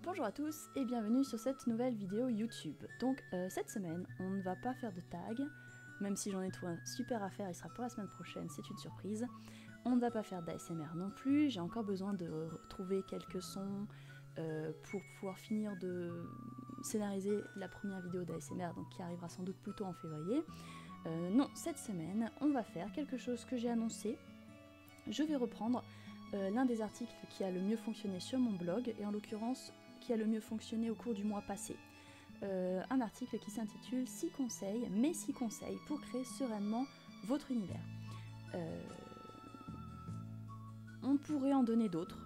Bonjour à tous et bienvenue sur cette nouvelle vidéo YouTube. Donc cette semaine, on ne va pas faire de tag, même si j'en ai trouvé un super à faire, il sera pour la semaine prochaine, c'est une surprise. On ne va pas faire d'ASMR non plus, j'ai encore besoin de trouver quelques sons pour pouvoir finir de scénariser la première vidéo d'ASMR, donc qui arrivera sans doute plus tôt en février. Non, cette semaine, on va faire quelque chose que j'ai annoncé. Je vais reprendre l'un des articles qui a le mieux fonctionné sur mon blog, et en l'occurrence qui a le mieux fonctionné au cours du mois passé. Un article qui s'intitule 6 conseils, mes 6 conseils pour créer sereinement votre univers. On pourrait en donner d'autres,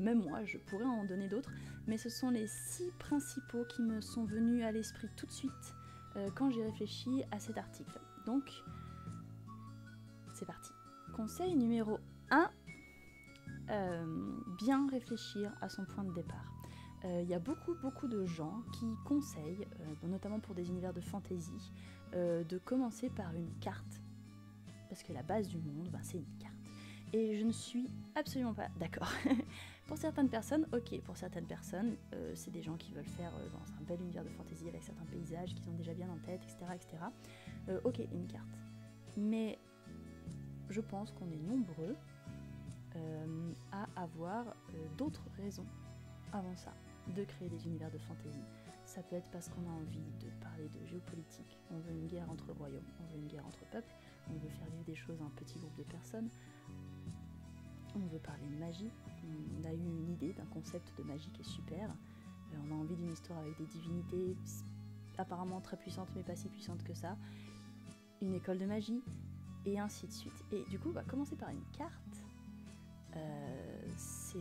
même moi je pourrais en donner d'autres, mais ce sont les 6 principaux qui me sont venus à l'esprit tout de suite quand j'ai réfléchi à cet article. Donc, c'est parti. Conseil numéro 1, bien réfléchir à son point de départ. Il y a beaucoup de gens qui conseillent, notamment pour des univers de fantasy, de commencer par une carte, parce que la base du monde, c'est une carte. Et je ne suis absolument pas d'accord. Pour certaines personnes, ok, pour certaines personnes, c'est des gens qui veulent faire dans un bel univers de fantasy avec certains paysages qu'ils ont déjà bien en tête, etc. Ok, une carte. Mais je pense qu'on est nombreux à avoir d'autres raisons avant ça de créer des univers de fantasy. Ça peut être parce qu'on a envie de parler de géopolitique, on veut une guerre entre royaumes, on veut une guerre entre peuples, on veut faire vivre des choses à un petit groupe de personnes, on veut parler de magie, on a eu une idée d'un concept de magie qui est super, on a envie d'une histoire avec des divinités apparemment très puissantes mais pas si puissantes que ça, une école de magie, et ainsi de suite. Et du coup, commencer par une carte, c'est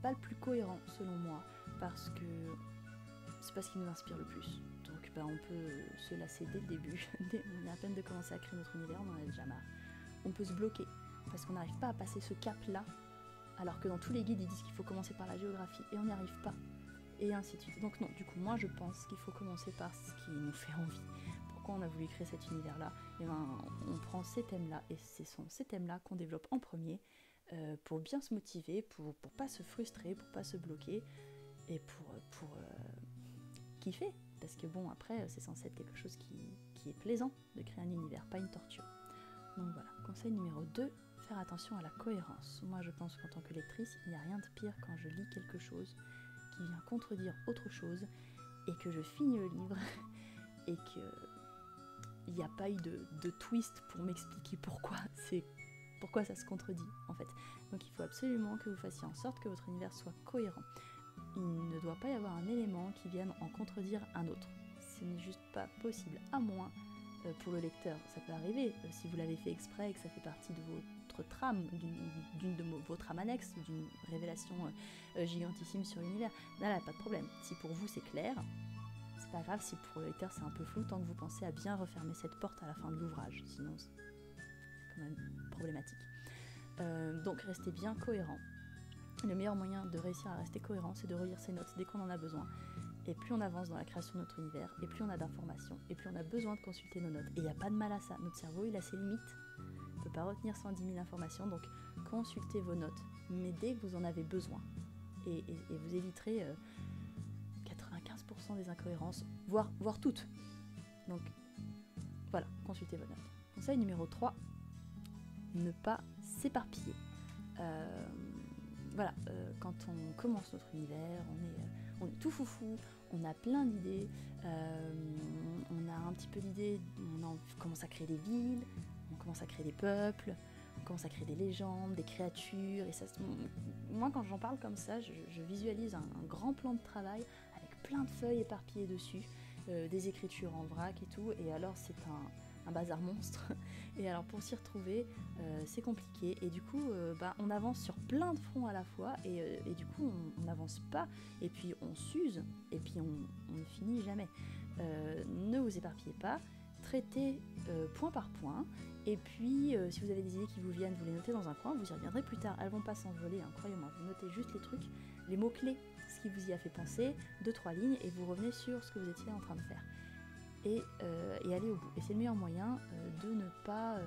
pas le plus cohérent selon moi, parce que c'est pas ce qui nous inspire le plus. Donc on peut se lasser dès le début, on est à peine de commencer à créer notre univers, on en a déjà marre. On peut se bloquer, parce qu'on n'arrive pas à passer ce cap-là, alors que dans tous les guides ils disent qu'il faut commencer par la géographie, et on n'y arrive pas, et ainsi de suite. Donc non, du coup moi je pense qu'il faut commencer par ce qui nous fait envie. Pourquoi on a voulu créer cet univers-là? On prend ces thèmes-là, et ce sont ces thèmes-là qu'on développe en premier, pour bien se motiver, pour pas se frustrer, pour pas se bloquer, et pour kiffer. Parce que bon, après, c'est censé être quelque chose qui est plaisant de créer un univers, pas une torture. Donc voilà, conseil numéro 2, faire attention à la cohérence. Moi je pense qu'en tant que lectrice, il n'y a rien de pire quand je lis quelque chose qui vient contredire autre chose, et que je finis le livre, et qu'il n'y a pas eu de twist pour m'expliquer pourquoi ça se contredit en fait. Donc il faut absolument que vous fassiez en sorte que votre univers soit cohérent. Il ne doit pas y avoir un élément qui vienne en contredire un autre. Ce n'est juste pas possible, à moins pour le lecteur, ça peut arriver, si vous l'avez fait exprès et que ça fait partie de votre trame, d'une de vos trames annexes, d'une révélation gigantissime sur l'univers, là pas de problème. Si pour vous c'est clair, c'est pas grave si pour le lecteur c'est un peu flou, tant que vous pensez à bien refermer cette porte à la fin de l'ouvrage, sinon c'est quand même problématique. Donc restez bien cohérent. Le meilleur moyen de réussir à rester cohérent, c'est de relire ses notes dès qu'on en a besoin. Et plus on avance dans la création de notre univers, et plus on a d'informations, et plus on a besoin de consulter nos notes. Et il n'y a pas de mal à ça, notre cerveau il a ses limites, il ne peut pas retenir 110 000 informations, donc consultez vos notes, mais dès que vous en avez besoin. Et vous éviterez 95% des incohérences, voire toutes. Donc voilà, consultez vos notes. Conseil numéro 3, ne pas s'éparpiller. Quand on commence notre univers, on est tout foufou, on a plein d'idées, on a un petit peu d'idées, on commence à créer des villes, on commence à créer des peuples, on commence à créer des légendes, des créatures, et ça, moi quand j'en parle comme ça, je visualise un grand plan de travail avec plein de feuilles éparpillées dessus, des écritures en vrac et tout, et alors c'est un bazar monstre, et alors pour s'y retrouver c'est compliqué, et du coup on avance sur plein de fronts à la fois, et du coup on n'avance pas, et puis on s'use, et puis on ne finit jamais. Ne vous éparpillez pas, traitez point par point, et puis si vous avez des idées qui vous viennent, vous les notez dans un coin, vous y reviendrez plus tard, elles vont pas s'envoler, croyez-moi, vous notez juste les trucs, les mots-clés, ce qui vous y a fait penser, 2-3 lignes, et vous revenez sur ce que vous étiez en train de faire. Et aller au bout. Et c'est le meilleur moyen de ne pas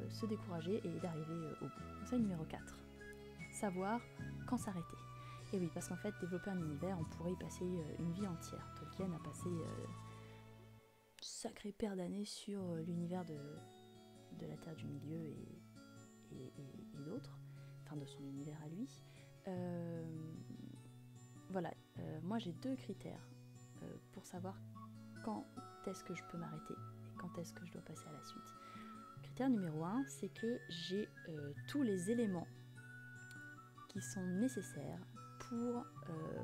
se décourager et d'arriver au bout. Conseil numéro 4. Savoir quand s'arrêter. Et oui, parce qu'en fait, développer un univers, on pourrait y passer une vie entière. Tolkien a passé sacrée paire d'années sur l'univers de la Terre du Milieu et d'autres, enfin de son univers à lui. Voilà, moi j'ai 2 critères pour savoir quand est-ce que je peux m'arrêter et quand est-ce que je dois passer à la suite. Critère numéro 1, c'est que j'ai tous les éléments qui sont nécessaires pour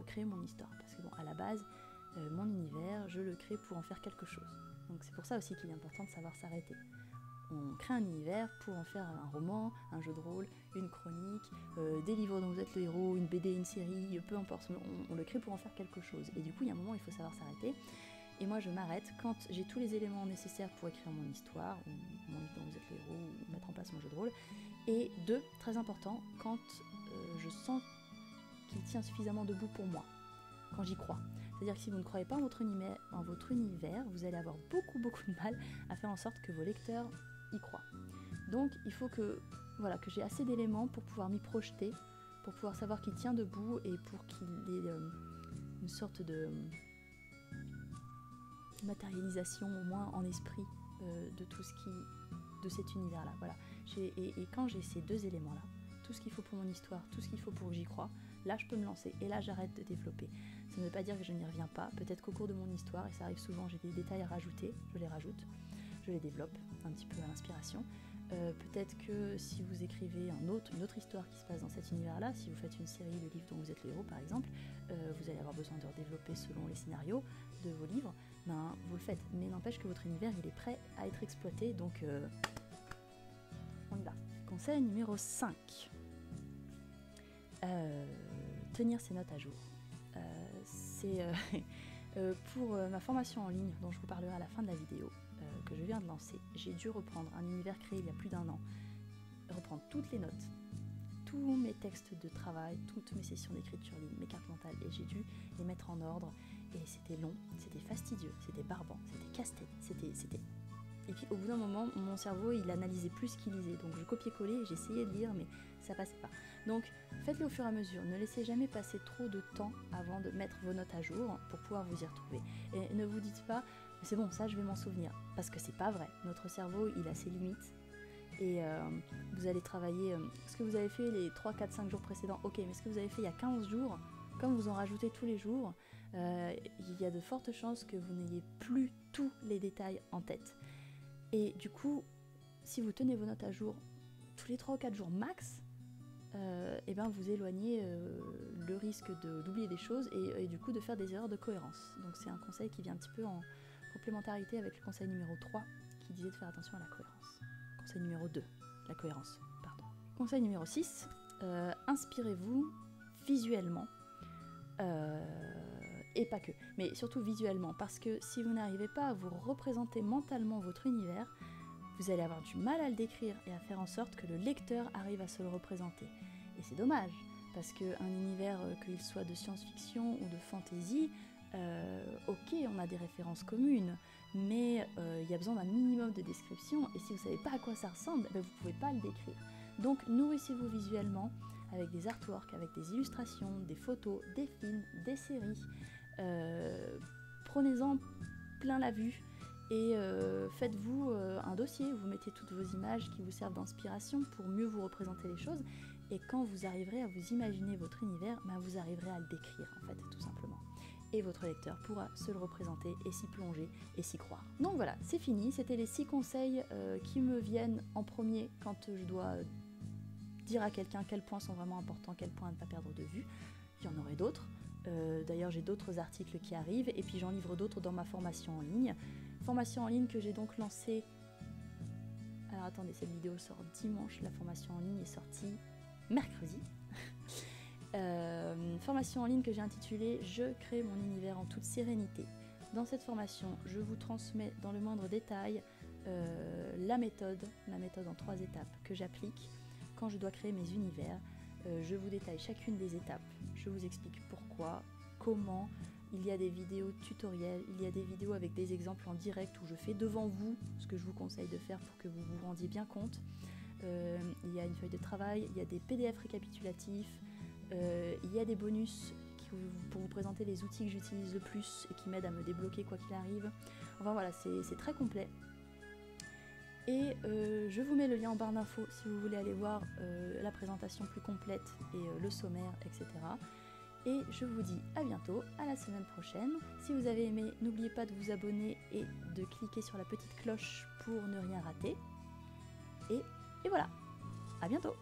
créer mon histoire. Parce que bon, à la base, mon univers, je le crée pour en faire quelque chose. Donc c'est pour ça aussi qu'il est important de savoir s'arrêter. On crée un univers pour en faire un roman, un jeu de rôle, une chronique, des livres dont vous êtes le héros, une BD, une série, peu importe, on le crée pour en faire quelque chose. Et du coup, il y a un moment où il faut savoir s'arrêter. Et moi, je m'arrête quand j'ai tous les éléments nécessaires pour écrire mon histoire, ou mon livre dont vous êtes le héros, ou mettre en place mon jeu de rôle. Et 2, très important, quand je sens qu'il tient suffisamment debout pour moi, quand j'y crois. C'est-à-dire que si vous ne croyez pas en votre univers, vous allez avoir beaucoup de mal à faire en sorte que vos lecteurs y croient. Donc il faut que j'ai assez d'éléments pour pouvoir m'y projeter, pour pouvoir savoir qu'il tient debout et pour qu'il ait une sorte de matérialisation au moins en esprit de cet univers-là. Voilà. Et quand j'ai ces 2 éléments-là, tout ce qu'il faut pour mon histoire, tout ce qu'il faut pour que j'y croie, là je peux me lancer et là j'arrête de développer. Ça ne veut pas dire que je n'y reviens pas, peut-être qu'au cours de mon histoire, et ça arrive souvent, j'ai des détails à rajouter, je les rajoute, je les développe un petit peu à l'inspiration. Peut-être que si vous écrivez une autre histoire qui se passe dans cet univers-là, si vous faites une série de livres dont vous êtes le héros par exemple, vous allez avoir besoin de redévelopper selon les scénarios de vos livres, vous le faites. Mais n'empêche que votre univers il est prêt à être exploité, donc on y va. Conseil numéro 5. Tenir ses notes à jour. C'est pour ma formation en ligne dont je vous parlerai à la fin de la vidéo que je viens de lancer, j'ai dû reprendre un univers créé il y a plus d'1 an, reprendre toutes les notes, tous mes textes de travail, toutes mes sessions d'écriture libre, mes cartes mentales, et j'ai dû les mettre en ordre, et c'était long, c'était fastidieux, c'était barbant, c'était casse-tête, c'était... Et puis au bout d'un moment, mon cerveau il analysait plus qu'il lisait, donc je copiais-collais, j'essayais de lire, mais ça passait pas. Donc faites-le au fur et à mesure, ne laissez jamais passer trop de temps avant de mettre vos notes à jour pour pouvoir vous y retrouver. Et ne vous dites pas, c'est bon, ça je vais m'en souvenir, parce que c'est pas vrai. Notre cerveau il a ses limites, et vous allez travailler ce que vous avez fait les 3, 4, 5 jours précédents, ok, mais ce que vous avez fait il y a 15 jours, comme vous en rajoutez tous les jours, il y a de fortes chances que vous n'ayez plus tous les détails en tête. Et du coup, si vous tenez vos notes à jour tous les 3 ou 4 jours max, vous éloignez le risque d'oublier des choses et du coup de faire des erreurs de cohérence. Donc c'est un conseil qui vient un petit peu en complémentarité avec le conseil numéro 3 qui disait de faire attention à la cohérence. Conseil numéro 2, la cohérence, pardon. Conseil numéro 6, inspirez-vous visuellement. Et pas que, mais surtout visuellement, parce que si vous n'arrivez pas à vous représenter mentalement votre univers, vous allez avoir du mal à le décrire et à faire en sorte que le lecteur arrive à se le représenter. Et c'est dommage, parce qu'un univers, qu'il soit de science-fiction ou de fantasy, ok, on a des références communes, mais il y a besoin d'un minimum de description, et si vous ne savez pas à quoi ça ressemble, vous ne pouvez pas le décrire. Donc nourrissez-vous visuellement, avec des artworks, avec des illustrations, des photos, des films, des séries. Prenez-en plein la vue et faites-vous un dossier où vous mettez toutes vos images qui vous servent d'inspiration pour mieux vous représenter les choses, et quand vous arriverez à vous imaginer votre univers, vous arriverez à le décrire en fait, tout simplement. Et votre lecteur pourra se le représenter et s'y plonger et s'y croire. Donc voilà, c'est fini, c'était les 6 conseils qui me viennent en premier quand je dois dire à quelqu'un quels points sont vraiment importants, quels points à ne pas perdre de vue. Il y en aurait d'autres. D'ailleurs, j'ai d'autres articles qui arrivent, et puis j'en livre d'autres dans ma formation en ligne. Formation en ligne que j'ai donc lancée... Alors attendez, cette vidéo sort dimanche, la formation en ligne est sortie mercredi. Formation en ligne que j'ai intitulée « Je crée mon univers en toute sérénité ». Dans cette formation, je vous transmets dans le moindre détail ma méthode en 3 étapes que j'applique quand je dois créer mes univers. Je vous détaille chacune des étapes, je vous explique pourquoi, comment, il y a des vidéos tutoriels, il y a des vidéos avec des exemples en direct où je fais devant vous ce que je vous conseille de faire pour que vous vous rendiez bien compte. Il y a une feuille de travail, il y a des PDF récapitulatifs, Il y a des bonus pour vous présenter les outils que j'utilise le plus et qui m'aident à me débloquer quoi qu'il arrive. Enfin voilà, c'est très complet. Et je vous mets le lien en barre d'infos si vous voulez aller voir la présentation plus complète et le sommaire, etc. Et je vous dis à bientôt, à la semaine prochaine. Si vous avez aimé, n'oubliez pas de vous abonner et de cliquer sur la petite cloche pour ne rien rater. Et voilà, à bientôt!